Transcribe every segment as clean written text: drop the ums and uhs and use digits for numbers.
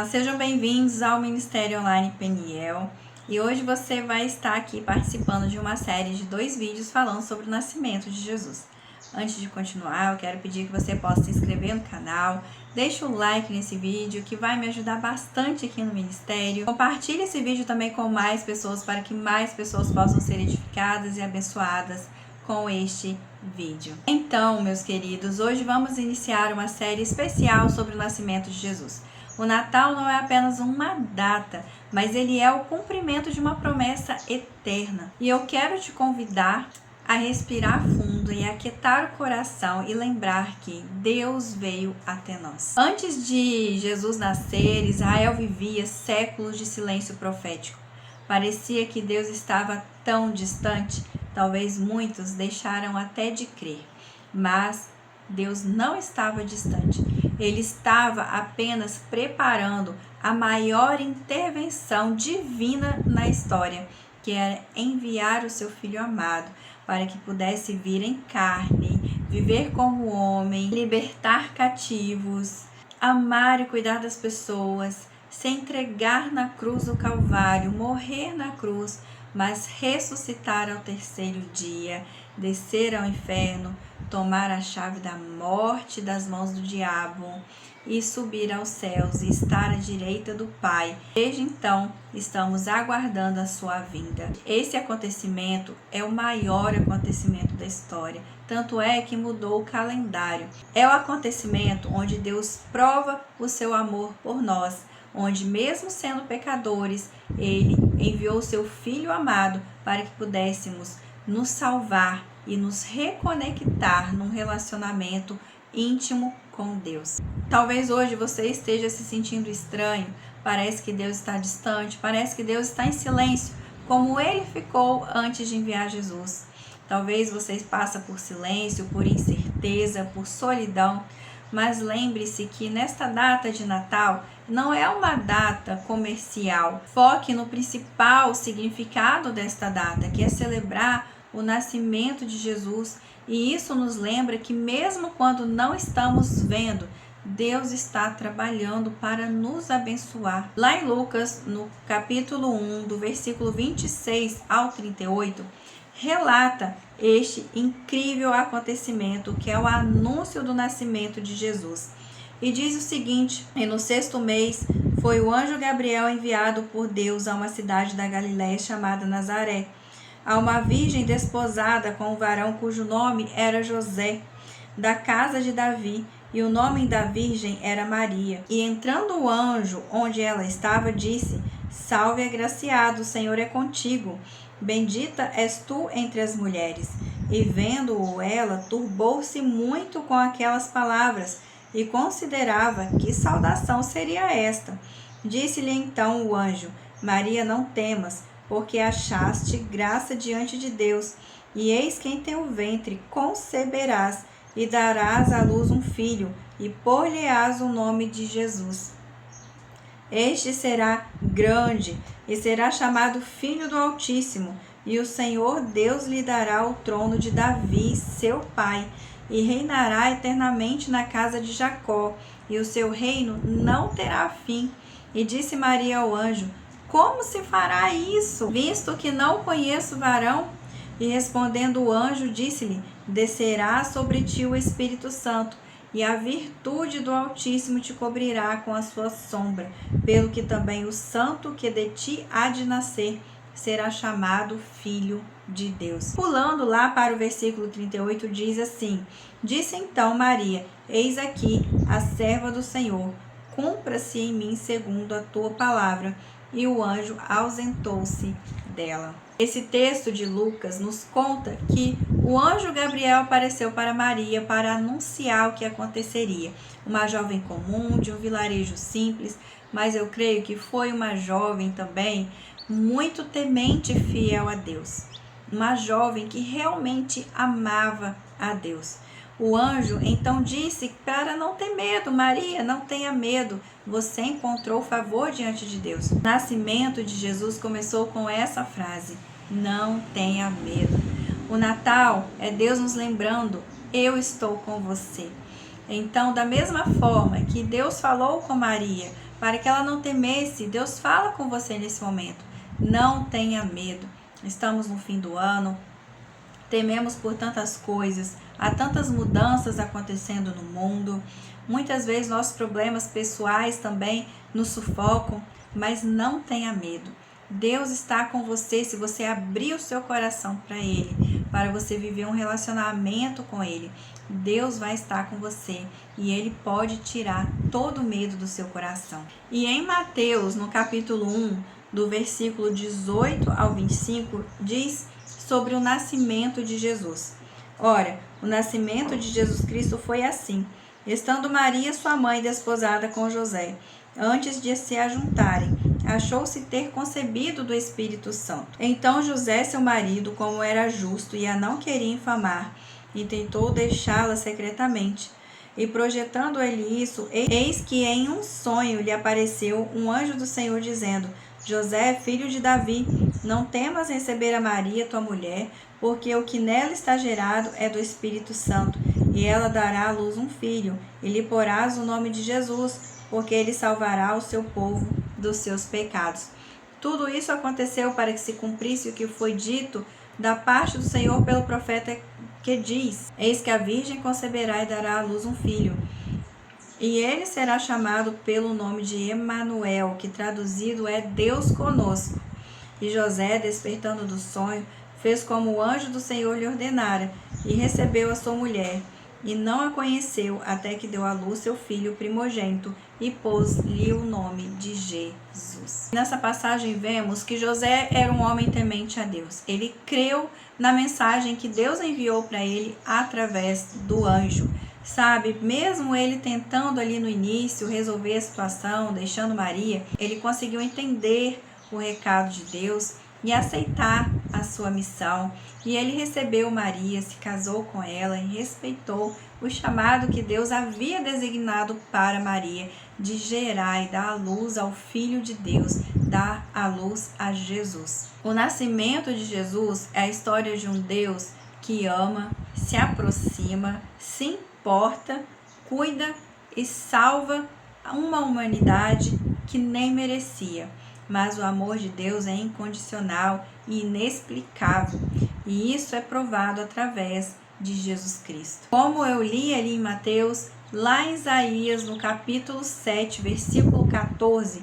Sejam bem-vindos ao Ministério Online Peniel e hoje você vai estar aqui participando de uma série de 2 vídeos falando sobre o nascimento de Jesus. Antes de continuar, eu quero pedir que você possa se inscrever no canal, deixe o like nesse vídeo que vai me ajudar bastante aqui no Ministério. Compartilhe esse vídeo também com mais pessoas para que mais pessoas possam ser edificadas e abençoadas com este vídeo. Então, meus queridos, hoje vamos iniciar uma série especial sobre o nascimento de Jesus. O Natal não é apenas uma data, mas ele é o cumprimento de uma promessa eterna. E eu quero te convidar a respirar fundo e aquietar o coração e lembrar que Deus veio até nós. Antes de Jesus nascer, Israel vivia séculos de silêncio profético. Parecia que Deus estava tão distante, talvez muitos deixaram até de crer. Mas Deus não estava distante. Ele estava apenas preparando a maior intervenção divina na história, que era enviar o seu Filho amado para que pudesse vir em carne, viver como homem, libertar cativos, amar e cuidar das pessoas, se entregar na cruz do Calvário, morrer na cruz, mas ressuscitar ao 3º dia, descer ao inferno, tomar a chave da morte das mãos do diabo e subir aos céus e estar à direita do Pai. Desde então, estamos aguardando a sua vinda. Esse acontecimento é o maior acontecimento da história, tanto é que mudou o calendário. É o acontecimento onde Deus prova o seu amor por nós, onde mesmo sendo pecadores, Ele enviou o seu Filho amado para que pudéssemos nos salvar e nos reconectar num relacionamento íntimo com Deus. Talvez hoje você esteja se sentindo estranho, parece que Deus está distante, parece que Deus está em silêncio, como Ele ficou antes de enviar Jesus. Talvez você passe por silêncio, por incerteza, por solidão, mas lembre-se que nesta data de Natal não é uma data comercial. Foque no principal significado desta data, que é celebrar o nascimento de Jesus, e isso nos lembra que mesmo quando não estamos vendo, Deus está trabalhando para nos abençoar. Lá em Lucas, no capítulo 1, do versículo 26 ao 38, relata este incrível acontecimento que é o anúncio do nascimento de Jesus. E diz o seguinte: e no 6º mês foi o anjo Gabriel enviado por Deus a uma cidade da Galiléia chamada Nazaré, a uma virgem desposada com um varão cujo nome era José, da casa de Davi, e o nome da virgem era Maria. E entrando o anjo onde ela estava, disse: Salve, agraciado, o Senhor é contigo. Bendita és tu entre as mulheres. E vendo-o ela, turbou-se muito com aquelas palavras, e considerava que saudação seria esta. Disse-lhe então o anjo: Maria, não temas, porque achaste graça diante de Deus. E eis que em teu ventre conceberás, e darás à luz um filho, e pôr-lhe-ás o nome de Jesus. Este será grande, e será chamado Filho do Altíssimo, e o Senhor Deus lhe dará o trono de Davi, seu pai, e reinará eternamente na casa de Jacó, e o seu reino não terá fim. E disse Maria ao anjo: Como se fará isso, visto que não conheço varão? E respondendo o anjo, disse-lhe: Descerá sobre ti o Espírito Santo, e a virtude do Altíssimo te cobrirá com a sua sombra, pelo que também o santo que de ti há de nascer será chamado Filho de Deus. Pulando lá para o versículo 38, diz assim: Disse então Maria: Eis aqui a serva do Senhor, cumpra-se em mim segundo a tua palavra. E o anjo ausentou-se dela. Esse texto de Lucas nos conta que o anjo Gabriel apareceu para Maria para anunciar o que aconteceria. Uma jovem comum, de um vilarejo simples, mas eu creio que foi uma jovem também muito temente e fiel a Deus. Uma jovem que realmente amava a Deus. O anjo então disse para não ter medo: Maria, não tenha medo, você encontrou favor diante de Deus. O nascimento de Jesus começou com essa frase: não tenha medo. O Natal é Deus nos lembrando: eu estou com você. Então, da mesma forma que Deus falou com Maria para que ela não temesse. Deus fala com você nesse momento. Não tenha medo. Estamos no fim do ano, tememos por tantas coisas, há tantas mudanças acontecendo no mundo. Muitas vezes nossos problemas pessoais também nos sufocam, mas não tenha medo. Deus está com você se você abrir o seu coração para Ele, para você viver um relacionamento com Ele. Deus vai estar com você e Ele pode tirar todo o medo do seu coração. E em Mateus, no capítulo 1, do versículo 18 ao 25, diz sobre o nascimento de Jesus. Ora, o nascimento de Jesus Cristo foi assim: estando Maria, sua mãe, desposada com José, antes de se ajuntarem, achou-se ter concebido do Espírito Santo. Então José, seu marido, como era justo e a não queria infamar, e tentou deixá-la secretamente. E projetando ele isso, eis que em um sonho lhe apareceu um anjo do Senhor, dizendo: José, filho de Davi, não temas receber a Maria, tua mulher, porque o que nela está gerado é do Espírito Santo, e ela dará à luz um filho, e lhe porás o nome de Jesus, porque ele salvará o seu povo dos seus pecados. Tudo isso aconteceu para que se cumprisse o que foi dito da parte do Senhor pelo profeta, que diz: eis que a virgem conceberá e dará à luz um filho, e ele será chamado pelo nome de Emanuel, que traduzido é Deus conosco. E José, despertando do sonho, fez como o anjo do Senhor lhe ordenara, e recebeu a sua mulher, e não a conheceu até que deu à luz seu filho primogênito, e pôs-lhe o nome de Jesus. Nessa passagem vemos que José era um homem temente a Deus. Ele creu na mensagem que Deus enviou para ele através do anjo. Sabe, mesmo ele tentando ali no início resolver a situação, deixando Maria, ele conseguiu entender o recado de Deus e aceitar a sua missão. E ele recebeu Maria, se casou com ela e respeitou o chamado que Deus havia designado para Maria de gerar e dar à luz ao Filho de Deus, dar à luz a Jesus. O nascimento de Jesus é a história de um Deus que ama, se aproxima, se importa, cuida e salva uma humanidade que nem merecia. Mas o amor de Deus é incondicional e inexplicável, e isso é provado através de Jesus Cristo. Como eu li ali em Mateus, lá em Isaías, no capítulo 7, versículo 14,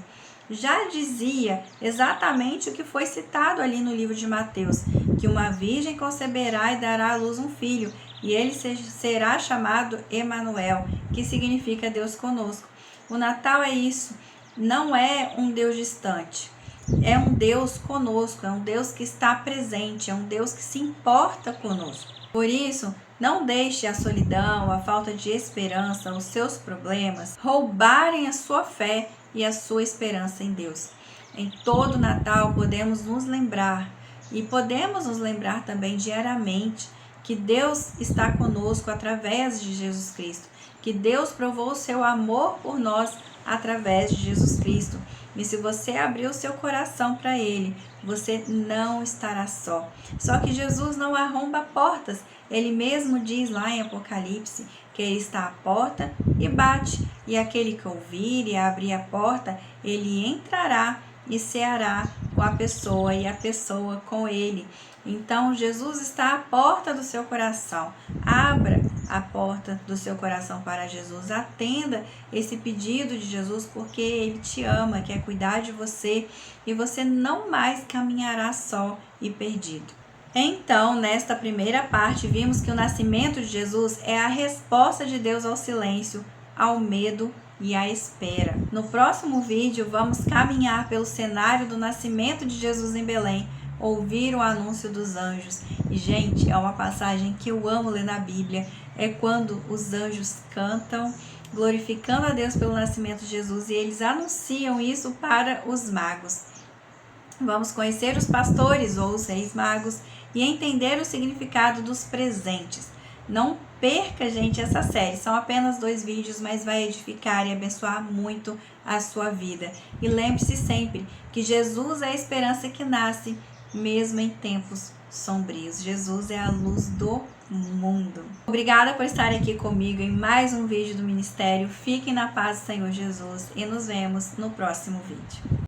já dizia exatamente o que foi citado ali no livro de Mateus, que uma virgem conceberá e dará à luz um filho, e ele será chamado Emanuel, que significa Deus conosco. O Natal é isso. Não é um Deus distante, é um Deus conosco, é um Deus que está presente, é um Deus que se importa conosco. Por isso, não deixe a solidão, a falta de esperança, os seus problemas roubarem a sua fé e a sua esperança em Deus. Em todo Natal podemos nos lembrar, e podemos nos lembrar também diariamente, que Deus está conosco através de Jesus Cristo, que Deus provou o seu amor por nós através de Jesus Cristo. E se você abrir o seu coração para Ele, você não estará só. Só que Jesus não arromba portas. Ele mesmo diz lá em Apocalipse que Ele está à porta e bate. E aquele que ouvir e abrir a porta, Ele entrará e ceará com a pessoa e a pessoa com Ele. Então, Jesus está à porta do seu coração. Abra a porta do seu coração para Jesus. Atenda esse pedido de Jesus, porque Ele te ama, quer cuidar de você, e você não mais caminhará só e perdido. Então, nesta primeira parte, vimos que o nascimento de Jesus é a resposta de Deus ao silêncio, ao medo e à espera. No próximo vídeo, vamos caminhar pelo cenário do nascimento de Jesus em Belém, ouvir o anúncio dos anjos. E, gente, é uma passagem que eu amo ler na Bíblia. É quando os anjos cantam, glorificando a Deus pelo nascimento de Jesus, e eles anunciam isso para os magos. Vamos conhecer os pastores ou os reis magos e entender o significado dos presentes. Não perca, gente, essa série. São apenas 2 vídeos, mas vai edificar e abençoar muito a sua vida. E lembre-se sempre que Jesus é a esperança que nasce mesmo em tempos sombrios. Jesus é a luz do mundo. Obrigada por estar aqui comigo em mais um vídeo do Ministério. Fiquem na paz do Senhor Jesus e nos vemos no próximo vídeo.